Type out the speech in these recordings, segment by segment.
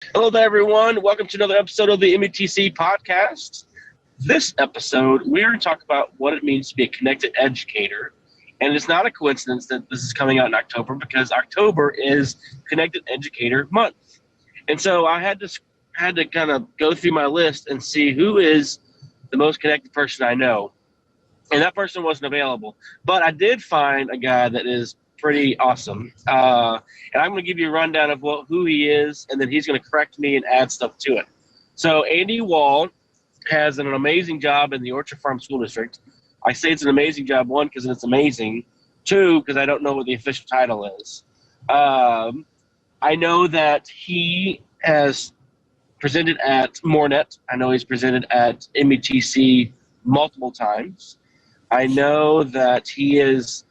Hello there, everyone. Welcome to another episode of the METC podcast. This episode, we're going to talk about what it means to be a connected educator. And it's not a coincidence that this is coming out in October because October is Connected Educator Month. And so I had to kind of go through my list and see who is the most connected person I know. And that person wasn't available. But I did find a guy that is pretty awesome. And I'm going to give you a rundown of who he is, and then he's going to correct me and add stuff to it. So Andy Wall has an amazing job in the Orchard Farm School District. I say it's an amazing job, one, because it's amazing. Two, because I don't know what the official title is. I know that he has presented at Mornet. I know he's presented at METC multiple times. I know that he is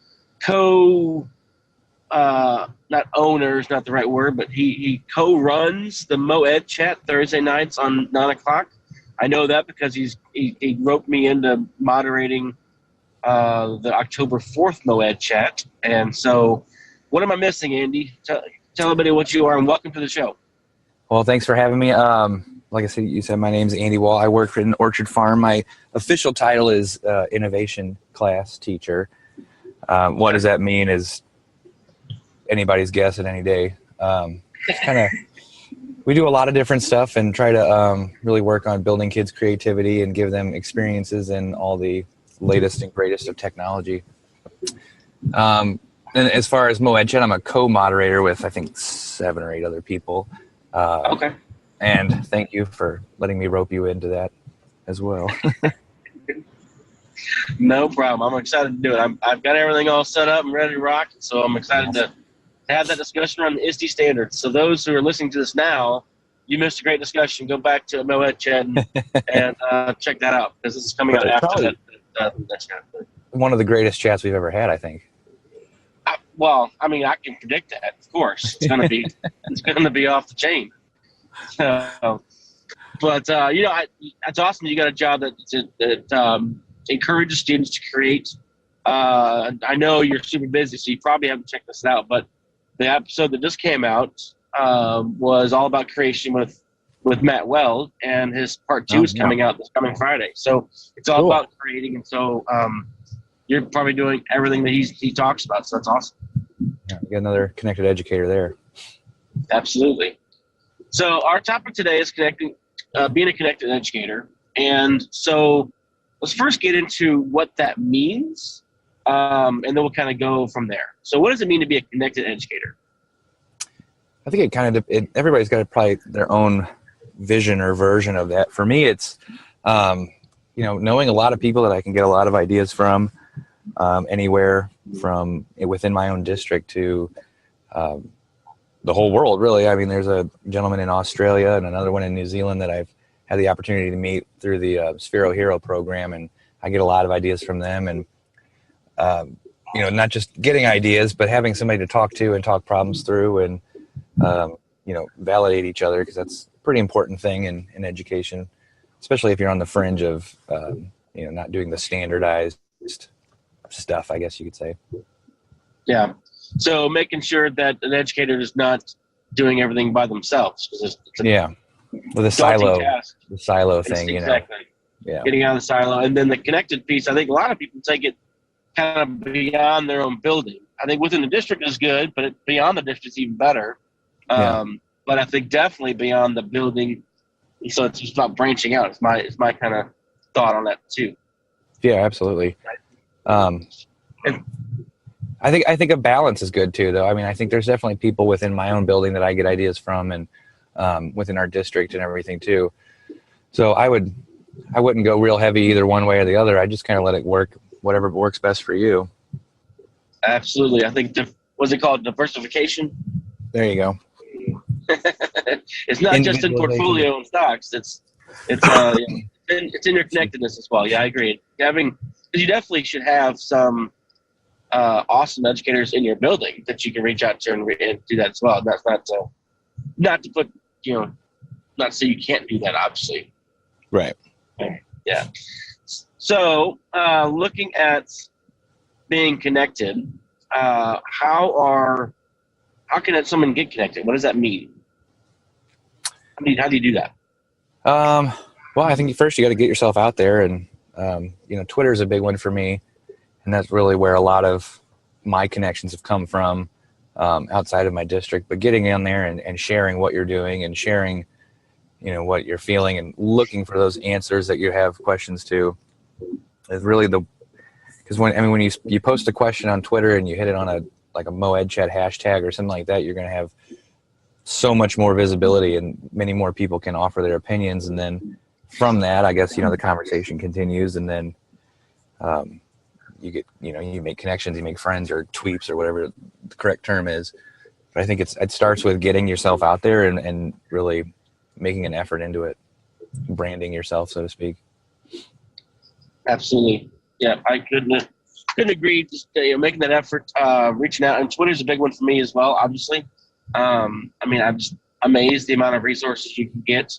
not owner is not the right word, but he co-runs the MoEd chat Thursday nights on 9 o'clock. I know that because he roped me into moderating the October 4th MoEd chat. And so what am I missing, Andy? Tell everybody what you are, and welcome to the show. Well, thanks for having me. Like I said, you said my name's Andy Wall. I work in Orchard Farm. My official title is innovation class teacher. What does that mean is anybody's guess at any day. We do a lot of different stuff and try to really work on building kids' creativity and give them experiences in all the latest and greatest of technology. And as far as MoEd Chat, I'm a co-moderator with, I think, 7 or 8 other people. Okay. And thank you for letting me rope you into that as well. No problem. I'm excited to do it. I've got everything all set up and ready to rock, so I'm excited to have that discussion around the ISTE standards. So those who are listening to this now, you missed a great discussion. Go back to MoEd Chat and check that out, because this is coming out after that chat. One of the greatest chats we've ever had, I think. I can predict that. Of course, it's going to be off the chain. But that's awesome. You got a job that encourages students to create. I know you're super busy, so you probably haven't checked this out, but the episode that just came out was all about creation with Matt Weld, and his part 2 is coming out this coming Friday. So it's all about creating, and so you're probably doing everything that he talks about. So that's awesome. Yeah, we got another connected educator there. Absolutely. So our topic today is being a connected educator, and so let's first get into what that means, and then we'll kind of go from there. So what does it mean to be a connected educator? I think everybody's got probably their own vision or version of that. For me, it's, knowing a lot of people that I can get a lot of ideas from, anywhere from within my own district to the whole world, really. I mean, there's a gentleman in Australia and another one in New Zealand that I've had the opportunity to meet through the Sphero Hero program, and I get a lot of ideas from them. And not just getting ideas, but having somebody to talk to and talk problems through, and validate each other, because that's a pretty important thing in education, especially if you're on the fringe of not doing the standardized stuff, I guess you could say. Yeah. So making sure that an educator is not doing everything by themselves. With a silo, task. The silo thing, exactly. Getting out of the silo. And then the connected piece, I think a lot of people take it kind of beyond their own building. I think within the district is good, but beyond the district is even better. But I think definitely beyond the building. So it's just about branching out. It's my kind of thought on that too. Yeah, absolutely. I think a balance is good too, though. I mean, I think there's definitely people within my own building that I get ideas from, and within our district and everything too. So I wouldn't go real heavy either one way or the other. I just kind of let it work, whatever works best for you. Absolutely. I think what's it called? Diversification. There you go. It's not just in portfolio and stocks. It's in your connectedness as well. Yeah, I agree. Because you definitely should have some awesome educators in your building that you can reach out to and do that as well. And that's not to put, not so you can't do that, obviously. Right. Yeah. So looking at being connected, how can someone get connected? What does that mean? How do you do that? Well, I think first you got to get yourself out there, and Twitter is a big one for me, and that's really where a lot of my connections have come from outside of my district. But getting in there and sharing what you're doing and sharing, what you're feeling and looking for those answers that you have questions to is really because when you post a question on Twitter and you hit it on a Moed Chat hashtag or something like that, you're going to have so much more visibility and many more people can offer their opinions. And then from that, I guess, the conversation continues, and then you get, you make connections, you make friends or tweets or whatever the correct term is. But I think it starts with getting yourself out there and really making an effort into it, branding yourself, so to speak. Absolutely. Yeah, I couldn't agree. Just making that effort, reaching out, and Twitter's a big one for me as well. Obviously, I'm just amazed the amount of resources you can get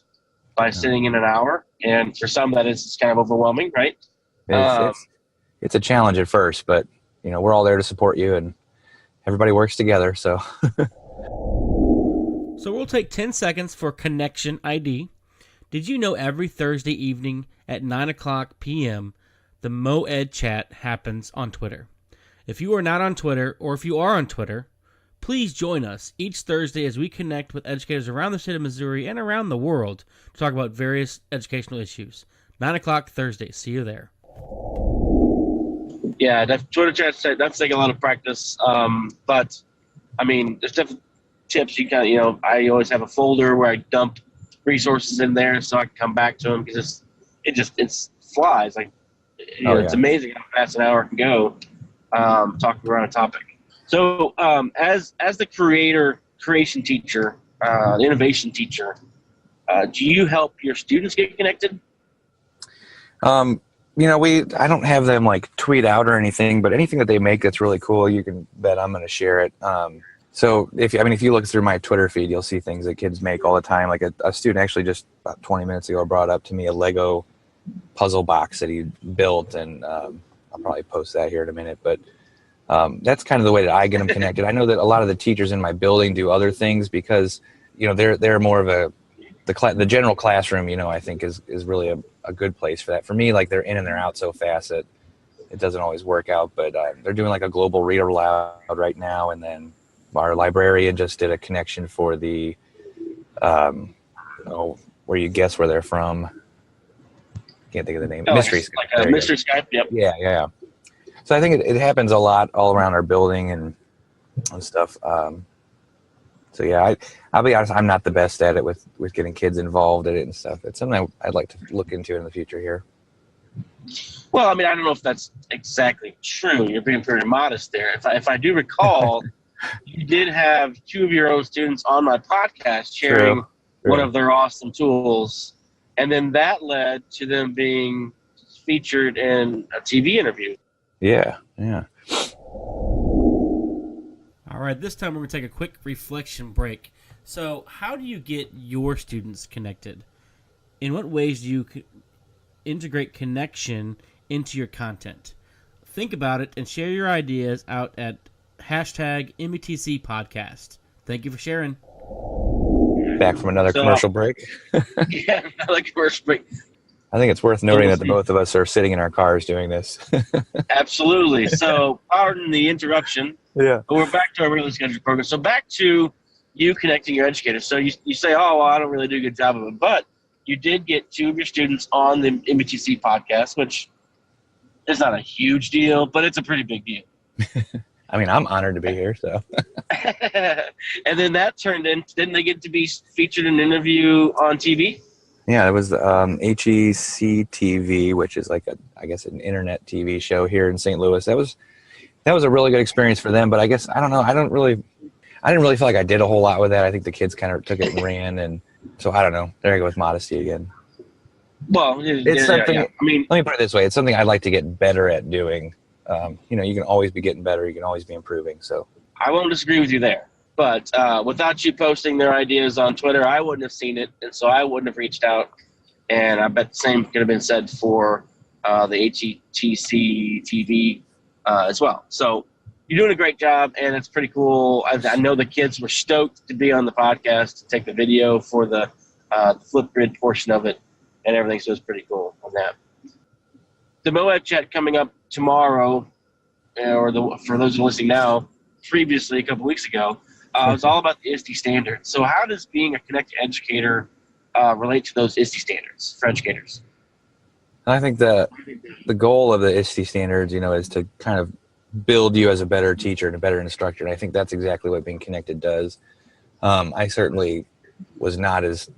by sitting in an hour, and for some that is kind of overwhelming, right? It's a challenge at first, but we're all there to support you, and everybody works together. So, so we'll take 10 seconds for Connection ID. Did you know every Thursday evening at 9:00 p.m. the Moed Chat happens on Twitter? If you are not on Twitter, or if you are on Twitter, please join us each Thursday as we connect with educators around the state of Missouri and around the world to talk about various educational issues. 9:00 Thursday. See you there. Yeah, that Twitter chat that's taking a lot of practice. But there's different tips you can. I always have a folder where I dump resources in there so I can come back to them because it flies. It's amazing how fast an hour can go talking around a topic. So as the creation teacher, the innovation teacher, do you help your students get connected? I don't have them tweet out or anything, but anything that they make that's really cool, you can bet I'm going to share it. So if you look through my Twitter feed, you'll see things that kids make all the time. Like a student actually just about 20 minutes ago brought up to me a Lego puzzle box that he built, and I'll probably post that here in a minute. But that's kind of the way that I get them connected. I know that a lot of the teachers in my building do other things because they're more of the general classroom. I think is really a good place for that. For me, they're in and they're out so fast that it doesn't always work out. But they're doing a global read aloud right now, and then our librarian just did a connection for the where you guess where they're from. Can't think of the name. Mystery Skype. Mystery Skype. Yep. Yeah. So I think it happens a lot all around our building and stuff. So yeah, I'll be honest, I'm not the best at it with getting kids involved in it and stuff. It's something I'd like to look into in the future here. Well, I don't know if that's exactly true. You're being pretty modest there. If I do recall, you did have two of your own students on my podcast sharing one of their awesome tools, and then that led to them being featured in a TV interview. Yeah. All right, this time we're going to take a quick reflection break. So, how do you get your students connected? In what ways do you integrate connection into your content? Think about it and share your ideas out at hashtag METC podcast. Thank you for sharing. Back from another commercial break. Yeah, another commercial break. I think it's worth noting that the both of us are sitting in our cars doing this. Absolutely. So, pardon the interruption. Yeah. But we're back to our regularly scheduled program. So, back to you connecting your educators. So, you say, oh, well, I don't really do a good job of it. But you did get two of your students on the METC podcast, which is not a huge deal, but it's a pretty big deal. I'm honored to be here. So. And then that turned in, didn't they get to be featured in an interview on TV? Yeah, it was HEC TV, which is an internet TV show here in St. Louis. That was a really good experience for them. But I guess I don't know. I didn't really feel like I did a whole lot with that. I think the kids kind of took it and ran, and so I don't know. There I go with modesty again. Well, it's something. Yeah. Let me put it this way: it's something I'd like to get better at doing. You can always be getting better. You can always be improving. So I won't disagree with you there. But without you posting their ideas on Twitter, I wouldn't have seen it, and so I wouldn't have reached out. And I bet the same could have been said for the HETC TV as well. So you're doing a great job, and it's pretty cool. I know the kids were stoked to be on the podcast, to take the video for the the Flipgrid portion of it and everything. So it's pretty cool on that. The MOED chat coming up tomorrow, for those who are listening now, previously a couple weeks ago, it's all about the ISTE standards. So how does being a Connected Educator relate to those ISTE standards for educators? I think the goal of the ISTE standards, is to kind of build you as a better teacher and a better instructor. And I think that's exactly what being connected does. I certainly was not as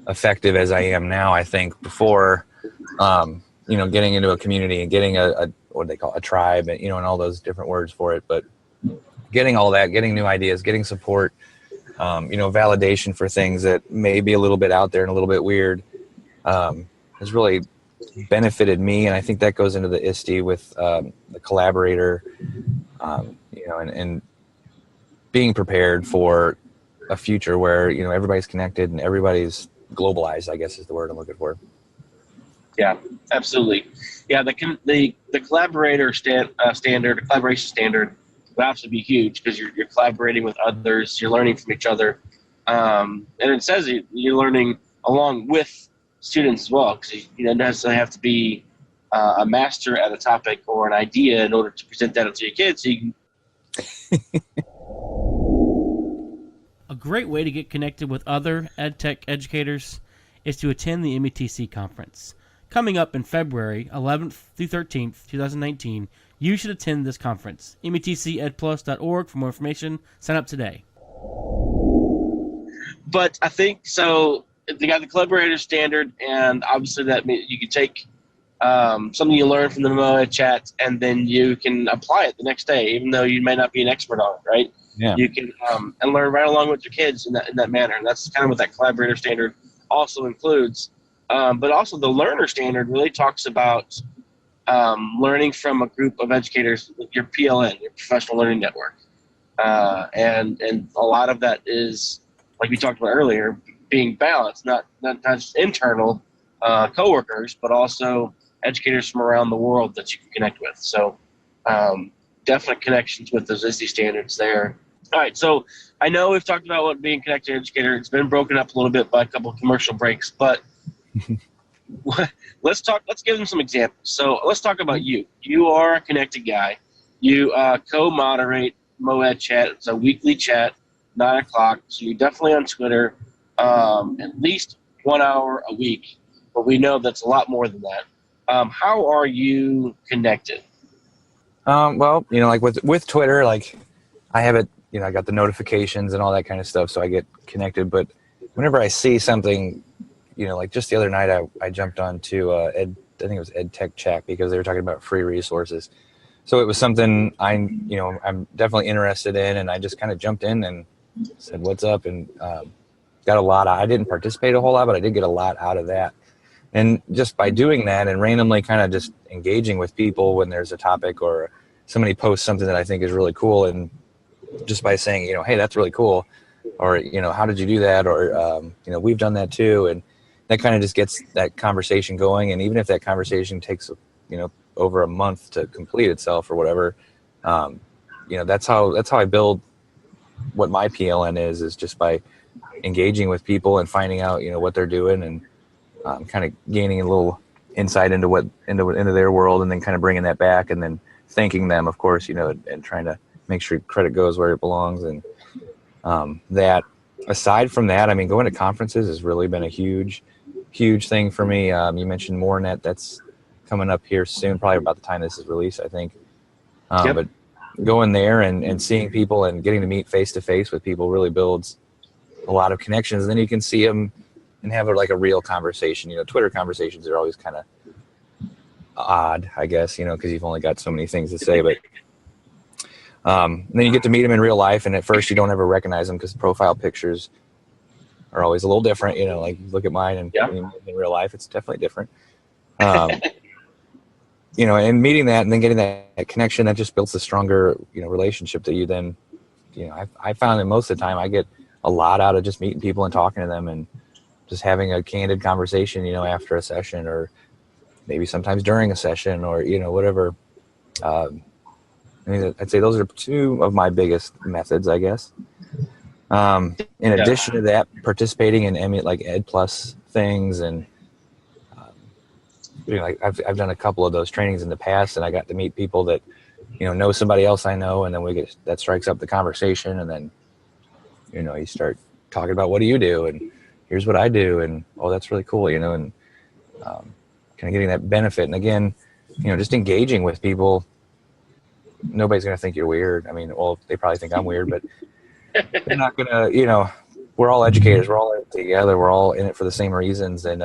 effective as I am now, I think, before, getting into a community and getting a what they call a tribe, and, and all those different words for it. But getting all that, getting new ideas, getting support, validation for things that may be a little bit out there and a little bit weird, has really benefited me. And I think that goes into the ISTE with the collaborator, and being prepared for a future where, everybody's connected and everybody's globalized, I guess is the word I'm looking for. Yeah, absolutely. Yeah, the collaborator standard, the collaboration standard would absolutely be huge because you're collaborating with others, you're learning from each other, and it says you're learning along with students as well, because you don't necessarily have to be a master at a topic or an idea in order to present that to your kids. So you can. A great way to get connected with other EdTech educators is to attend the METC conference. Coming up in February 11th through 13th, 2019, you should attend this conference. METCEdplus.org for more information. Sign up today. But I think, so they got the collaborator standard, and obviously that means you can take something you learn from the MOED chat, and then you can apply it the next day, even though you may not be an expert on it, right? Yeah. You can and learn right along with your kids in that manner, and that's kind of what that collaborator standard also includes. But also the learner standard really talks about learning from a group of educators, your PLN, your professional learning network. And a lot of that is, like we talked about earlier, being balanced, not just internal coworkers, but also educators from around the world that you can connect with. So definite connections with those ISTE standards there. All right, so I know we've talked about what being Connected Educator. It's been broken up a little bit by a couple of commercial breaks, but let's give them some examples. So let's talk about you. You are a connected guy. You co-moderate MOED chat. It's a weekly chat, 9 o'clock. So you're definitely on Twitter at least 1 hour a week, but we know that's a lot more than that. How are you connected? Well, like with Twitter, like I have it, I got the notifications and all that kind of stuff, so I get connected. But whenever I see something, like just the other night, I jumped on to I think it was EdTech Chat because they were talking about free resources. So it was something I'm definitely interested in, and I just kind of jumped in and said, "What's up?" and got a lot. I didn't participate a whole lot, but I did get a lot out of that. And just by doing that and randomly kind of just engaging with people when there's a topic or somebody posts something that I think is really cool, and just by saying, hey, that's really cool, or, how did you do that? Or, we've done that too. And that kind of just gets that conversation going. And even if that conversation takes, over a month to complete itself or whatever, that's how I build what my PLN is just by engaging with people and finding out, what they're doing, and kind of gaining a little insight into their world, and then kind of bringing that back, and then thanking them, of course, and trying to make sure credit goes where it belongs. And that aside from that, I mean, going to conferences has really been a huge thing for me. You mentioned MoreNet, that's coming up here soon, probably about the time this is released, I think. Yep. But going there and seeing people and getting to meet face to face with people really builds a lot of connections. And then you can see them and have a real conversation. Twitter conversations are always kind of odd, I guess, because you've only got so many things to say. But then you get to meet them in real life, and at first you don't ever recognize them because profile pictures are always a little different. Like look at mine, and Yeah. in real life, it's definitely different. And meeting that and then getting that connection, that just builds a stronger, relationship that you then, I found that most of the time I get a lot out of just meeting people and talking to them and just having a candid conversation, after a session, or maybe sometimes during a session, or, whatever. I'd say those are two of my biggest methods, I guess. In addition to that, participating in like Ed Plus things, and like I've done a couple of those trainings in the past, and I got to meet people that know somebody else I know, and then that strikes up the conversation, and then you start talking about what do you do, and here's what I do, and oh, that's really cool, and kind of getting that benefit. And again, just engaging with people. Nobody's going to think you're weird. I mean, well, they probably think I'm weird, but they're not going to, we're all educators. We're all in it together. We're all in it for the same reasons. And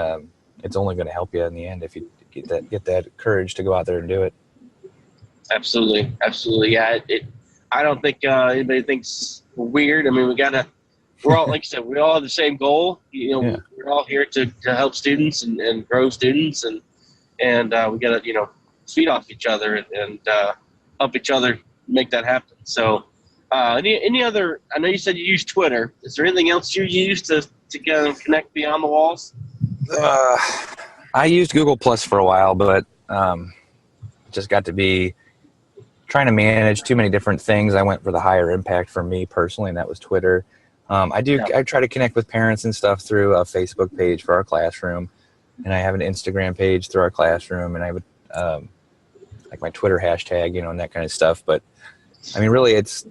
it's only going to help you in the end if you get that courage to go out there and do it. Absolutely. Absolutely. Yeah. I don't think anybody thinks we're weird. I mean, we're all, like you said, we all have the same goal. We're all here to help students and grow students, and we got to, feed off each other and help each other make that happen. So, any other? I know you said you use Twitter. Is there anything else you use to connect beyond the walls? I used Google Plus for a while, but just got to be trying to manage too many different things. I went for the higher impact for me personally, and that was Twitter. I try to connect with parents and stuff through a Facebook page for our classroom, and I have an Instagram page through our classroom, and I would like my Twitter hashtag, and that kind of stuff. But I mean, really, it's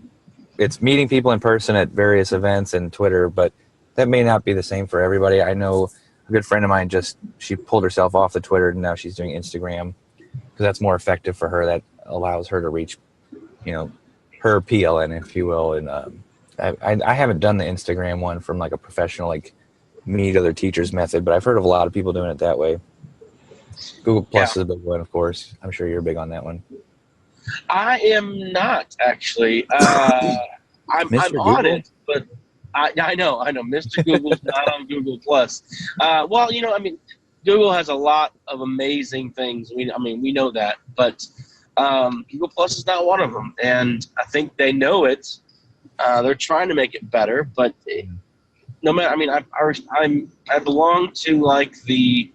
meeting people in person at various events and Twitter, but that may not be the same for everybody. I know a good friend of mine she pulled herself off the Twitter, and now she's doing Instagram because that's more effective for her. That allows her to reach, her PLN, if you will. And I haven't done the Instagram one from like a professional, like meet other teachers method, but I've heard of a lot of people doing it that way. Google Plus is a big one, of course. I'm sure you're big on that one. I am not actually. I'm on it, but I know. Mr. Google's not on Google Plus. Well, I mean, Google has a lot of amazing things. We know that, but Google Plus is not one of them, and I think they know it. They're trying to make it better, but no matter. I mean, I belong to like the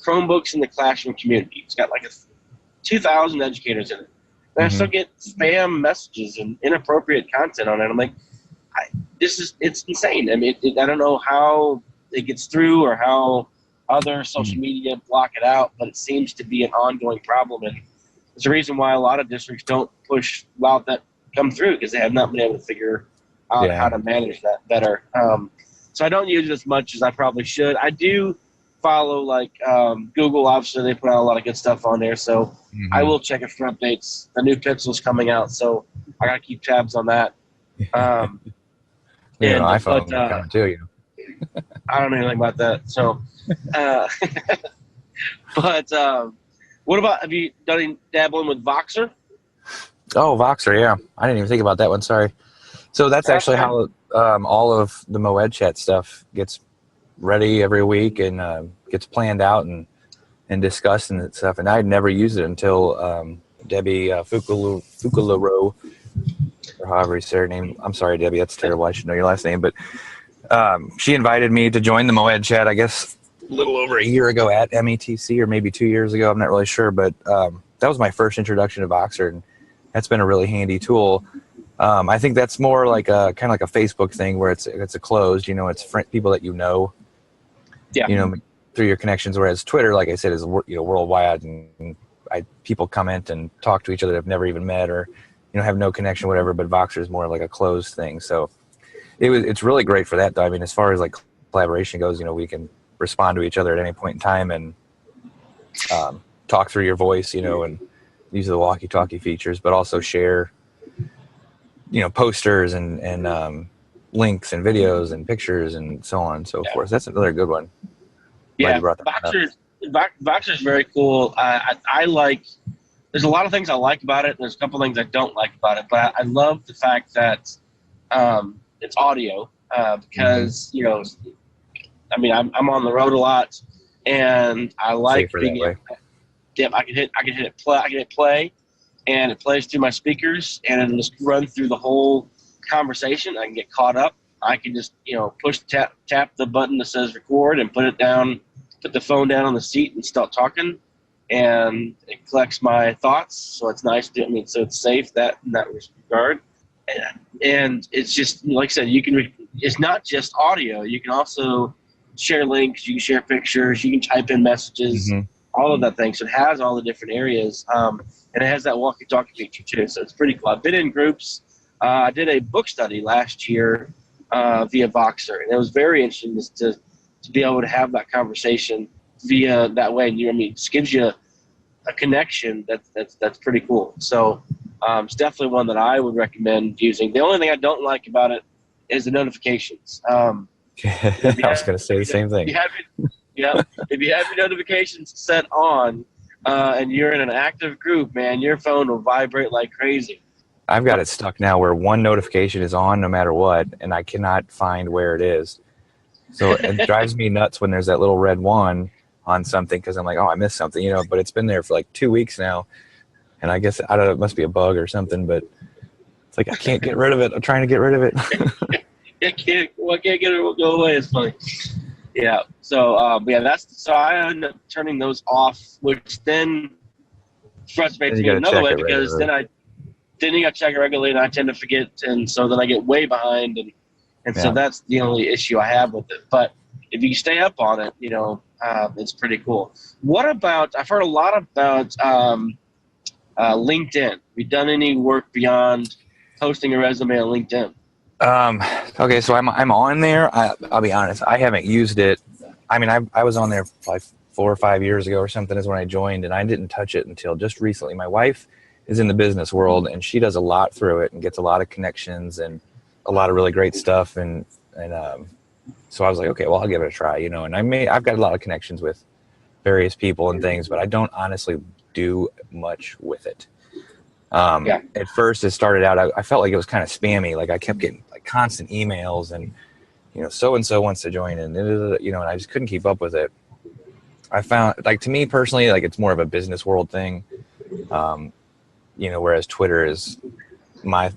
Chromebooks in the classroom community. It's got like 2,000 educators in it. And I still get spam messages and inappropriate content on it. I'm like, it's insane. I mean, I don't know how it gets through or how other social media block it out, but it seems to be an ongoing problem. And there's a reason why a lot of districts don't allow that come through, because they have not been able to figure out how to manage that better. So I don't use it as much as I probably should. I do follow like Google. Obviously they put out a lot of good stuff on there, so I will check it for updates. The new pencil's coming out, so I gotta keep tabs on that. iPhone coming too, I don't know anything about that, so but what about, have you done any dabbling with Voxer? Oh, Voxer, yeah, I didn't even think about that one. Sorry. So that's actually how all of the MoEd chat stuff gets ready every week and gets planned out and discussed and stuff. And I'd never used it until Debbie Fukularo, or however you say her name. I'm sorry, Debbie, that's terrible. I should know your last name. But she invited me to join the MoEd chat, I guess, a little over a year ago at METC, or maybe 2 years ago. I'm not really sure. But that was my first introduction to Voxer, and that's been a really handy tool. I think that's more like a kind of like a Facebook thing where it's a closed, it's people that through your connections. Whereas Twitter, like I said, is worldwide, and people comment and talk to each other that have never even met or have no connection, whatever. But Voxer is more like a closed thing. So it's really great for that. I mean, as far as like collaboration goes, we can respond to each other at any point in time and talk through your voice, and use the walkie-talkie features, but also share posters and links and videos and pictures and so on and so forth. That's another good one. Yeah, Voxer's very cool. I like, there's a lot of things I like about it, and there's a couple things I don't like about it, but I love the fact that it's audio because, I'm on the road a lot, and I like being I can hit play, and it plays through my speakers, and it'll just run through the whole conversation. I can get caught up. I can just, tap the button that says record and put the phone down on the seat and start talking, and it collects my thoughts. So it's nice so it's safe in that regard. and it's just like I said, it's not just audio. You can also share links, you can share pictures, you can type in messages, all of that thing. So it has all the different areas, and it has that walkie-talkie feature too. So it's pretty cool. I've been in groups. I did a book study last year via Voxer, and it was very interesting just to be able to have that conversation via that way. And it just gives you a connection that's pretty cool. So it's definitely one that I would recommend using. The only thing I don't like about it is the notifications. I was going to say the same thing. If you have your notifications set on and you're in an active group, man, your phone will vibrate like crazy. I've got it stuck now where one notification is on no matter what, and I cannot find where it is. So it drives me nuts when there's that little red one on something because I'm like, oh, I missed something, but it's been there for like 2 weeks now. And I guess, I don't know, it must be a bug or something, but it's like, I can't get rid of it. I'm trying to get rid of it. I can't get it. It will go away. It's funny. Yeah. So, so I end up turning those off, which then frustrates me another way because then you got to check it regularly, and I tend to forget, and so then I get way behind, and so that's the only issue I have with it. But if you stay up on it, it's pretty cool. What about? I've heard a lot about LinkedIn. Have you done any work beyond posting a resume on LinkedIn? Okay, so I'm on there. I'll be honest, I haven't used it. I mean, I was on there like 4 or 5 years ago or something is when I joined, and I didn't touch it until just recently. My wife is in the business world, and she does a lot through it and gets a lot of connections and a lot of really great stuff. And so I was like, okay, well, I'll give it a try, and I've got a lot of connections with various people and things, but I don't honestly do much with it. At first it started out, I felt like it was kind of spammy. Like I kept getting like constant emails and, so-and-so wants to join and I just couldn't keep up with it. I found, like, to me personally, like it's more of a business world thing. Whereas Twitter is my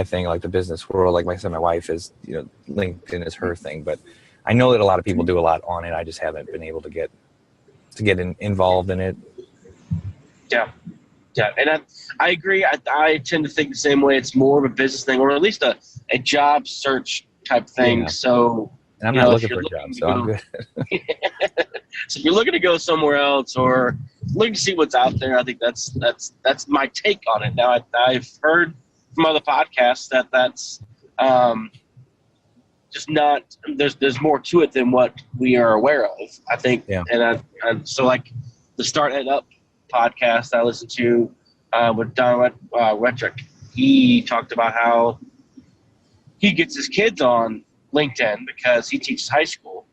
thing, like the business world. Like I said, my wife is, LinkedIn is her thing, but I know that a lot of people do a lot on it. I just haven't been able to get involved in it. Yeah, and I agree. I tend to think the same way. It's more of a business thing, or at least a job search type thing. Yeah. So, and I'm not looking for a job, so I'm good. So if you're looking to go somewhere else or looking to see what's out there, I think that's my take on it. Now, I've heard from other podcasts that's just not. There's more to it than what we are aware of, I think. Yeah. And so like the Start It Up podcast I listened to with Don Retrick, he talked about how he gets his kids on LinkedIn because he teaches high school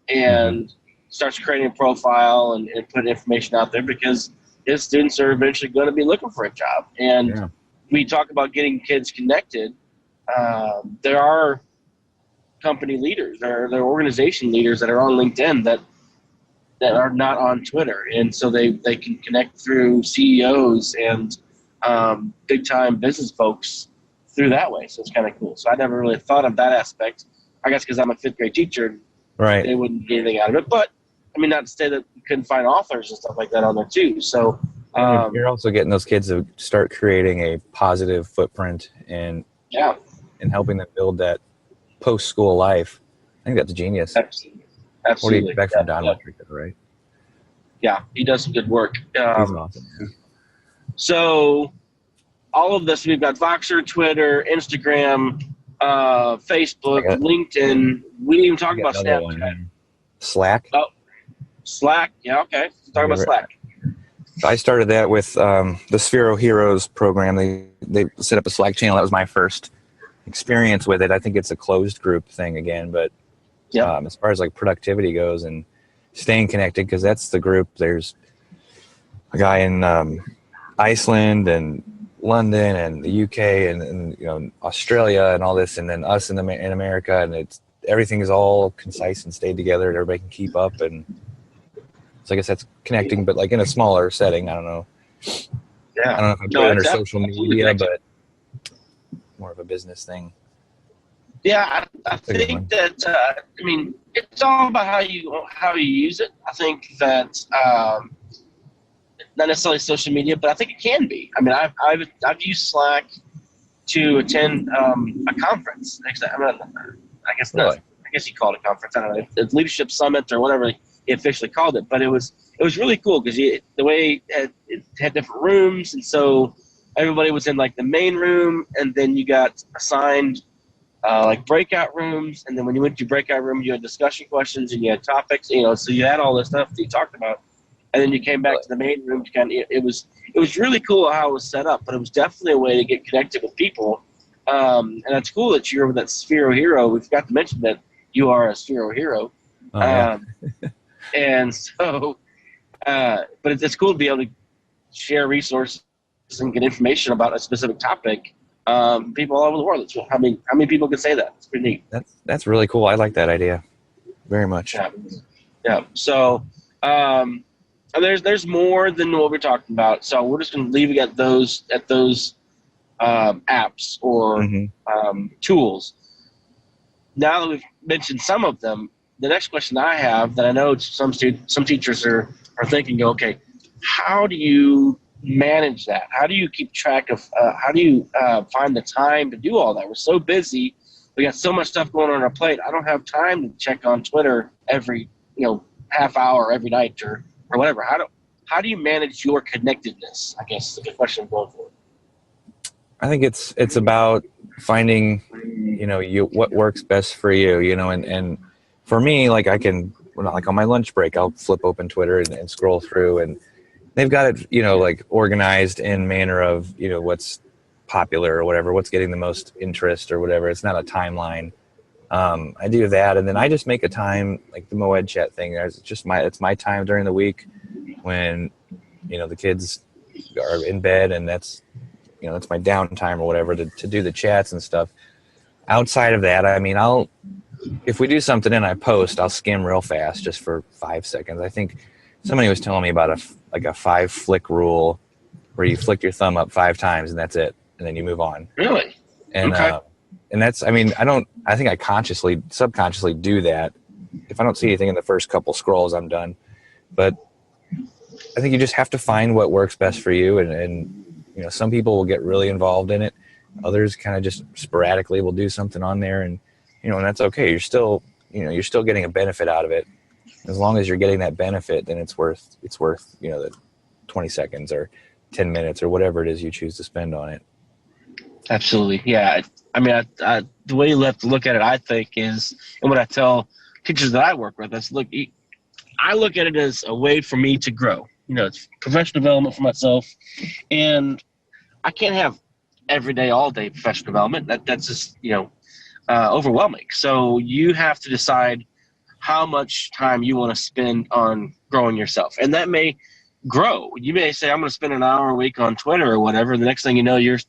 and starts creating a profile and putting information out there because his students are eventually going to be looking for a job. And we talk about getting kids connected. There are company leaders, there are organization leaders that are on LinkedIn that are not on Twitter. And so they can connect through CEOs and big time business folks through that way. So it's kind of cool. So I never really thought of that aspect. I guess because I'm a 5th grade teacher, right? They wouldn't get anything out of it. But I mean, not to say that you couldn't find authors and stuff like that on there too. So you're also getting those kids to start creating a positive footprint and helping them build that post-school life. I think that's genius. Absolutely. What do you expect from Don Electric, right? Yeah, he does some good work. He's awesome. Yeah. So all of this, we've got Voxer, Twitter, Instagram, Facebook, LinkedIn. We didn't even talk about Snapchat. Slack? Oh, Slack. Yeah, okay. Talk about Slack. I started that with the Sphero Heroes program. They set up a Slack channel. That was my first experience with it. I think it's a closed group thing again, but as far as like productivity goes and staying connected, because that's the group. There's a guy in Iceland and London and the UK and Australia and all this, and then us in America, and everything is all concise and stayed together, and everybody can keep up. And so I guess that's connecting, but like in a smaller setting. I don't know. Yeah, I don't know if I'm doing under social media, but more of a business thing. Yeah, I think that I mean, it's all about how you use it. I think that not necessarily social media, but I think it can be. I mean, I've used Slack to attend a conference. I guess not. Really? I guess he called it a conference. I don't know. It's Leadership Summit or whatever he officially called it. But it was really cool because the way it had different rooms, and so everybody was in like the main room, and then you got assigned like breakout rooms, and then when you went to breakout room, you had discussion questions and you had topics. So you had all this stuff that you talked about, and then you came back to the main room. It was really cool how it was set up, but it was definitely a way to get connected with people. And it's cool that you're with that Sphero Hero. We forgot to mention that you are a Sphero Hero. Oh, yeah. And so, but it's cool to be able to share resources and get information about a specific topic. People all over the world. How many people can say that? It's pretty neat. That's really cool. I like that idea very much. Yeah. So there's more than what we're talking about. So we're just going to leave it at those apps or tools. Now that we've mentioned some of them, the next question I have that I know some teachers are thinking, okay, how do you manage that? How do you keep track of how do you find the time to do all that? We're so busy. We got so much stuff going on our plate. I don't have time to check on Twitter every half hour every night or whatever. How do you manage your connectedness? I guess is the question I'm going for. I think it's about finding what works best for you, and for me, like I can, like on my lunch break, I'll flip open Twitter and scroll through, and they've got it, like organized in manner of, what's popular or whatever, what's getting the most interest or whatever. It's not a timeline. I do that. And then I just make a time, like the MoEd chat thing. It's my time during the week when, the kids are in bed, and that's my downtime or whatever to do the chats and stuff. Outside of that, I mean, if we do something and I post, I'll skim real fast just for 5 seconds. I think somebody was telling me about a 5 flick rule where you flick your thumb up 5 times and that's it. And then you move on. Really? And, okay. And that's, I think I subconsciously do that. If I don't see anything in the first couple scrolls, I'm done. But I think you just have to find what works best for you. And some people will get really involved in it. Others kind of just sporadically will do something on there, and and that's okay. You're still getting a benefit out of it. As long as you're getting that benefit, then it's worth the 20 seconds or 10 minutes or whatever it is you choose to spend on it. Absolutely. Yeah. I mean, the way you have to look at it, I think, is, and what I tell teachers that I work with, I look at it as a way for me to grow. It's professional development for myself, and I can't have every day, all day professional development. That's just, overwhelming. So you have to decide how much time you want to spend on growing yourself. And that may grow. You may say, I'm going to spend an hour a week on Twitter or whatever. The next thing you know, you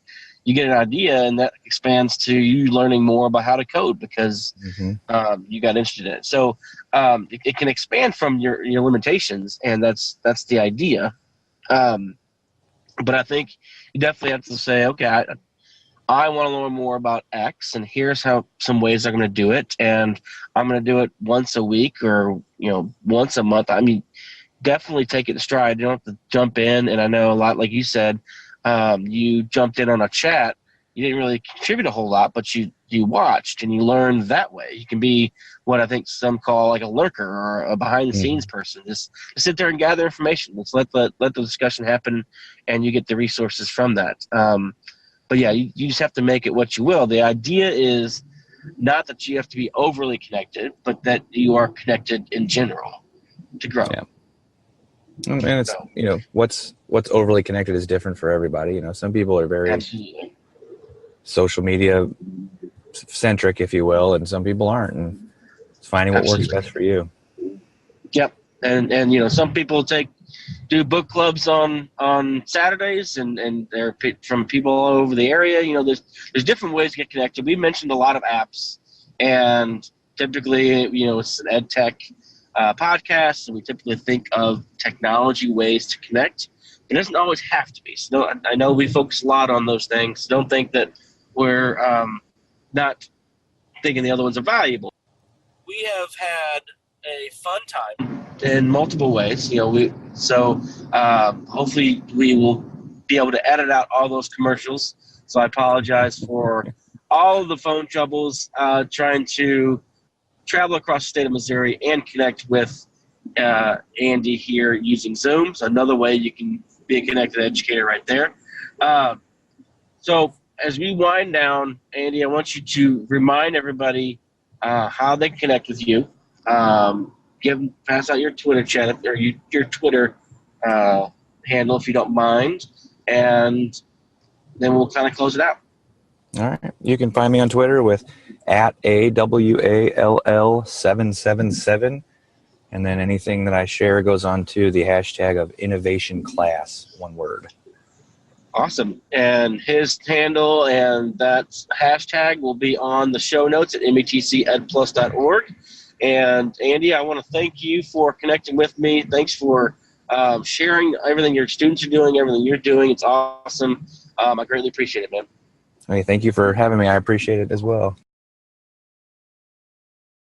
get an idea, and that expands to you learning more about how to code because you got interested in it. So it can expand from your limitations, and that's the idea. But I think you definitely have to say, okay, I want to learn more about X, and here's some ways I'm going to do it, and I'm going to do it once a week or once a month. I mean, definitely take it in stride. You don't have to jump in, and I know a lot, like you said, you jumped in on a chat. You didn't really contribute a whole lot, but you watched and you learned that way. You can be what I think some call like a lurker or a behind-the-scenes person. Just sit there and gather information. Let's let the discussion happen, and you get the resources from that. But yeah, you just have to make it what you will. The idea is not that you have to be overly connected, but that you are connected in general to grow. Yeah. And it's, what's overly connected is different for everybody. Some people are very Absolutely. social media centric, if you will, and some people aren't. And it's finding what works best for you. Yep. And some people do book clubs on Saturdays, and they're from people all over the area. There's different ways to get connected. We mentioned a lot of apps, and typically, it's an ed tech podcast, and we typically think of technology ways to connect. It doesn't always have to be. So I know we focus a lot on those things. Don't think that we're not thinking the other ones are valuable. We have had a fun time in multiple ways. Hopefully we will be able to edit out all those commercials So I apologize for all of the phone troubles trying to travel across the state of Missouri and connect with Andy here using Zoom. So another way you can be a connected educator right there. So as we wind down, Andy, I want you to remind everybody how they can connect with you. Pass out your Twitter chat or your Twitter handle if you don't mind, and then we'll kind of close it out. All right. You can find me on Twitter with @AWALL777. And then anything that I share goes on to the hashtag of innovation class, one word. Awesome. And his handle and that hashtag will be on the show notes at metcedplus.org. And Andy, I want to thank you for connecting with me. Thanks for sharing everything your students are doing, everything you're doing. It's awesome. I greatly appreciate it, man. Hey, thank you for having me. I appreciate it as well.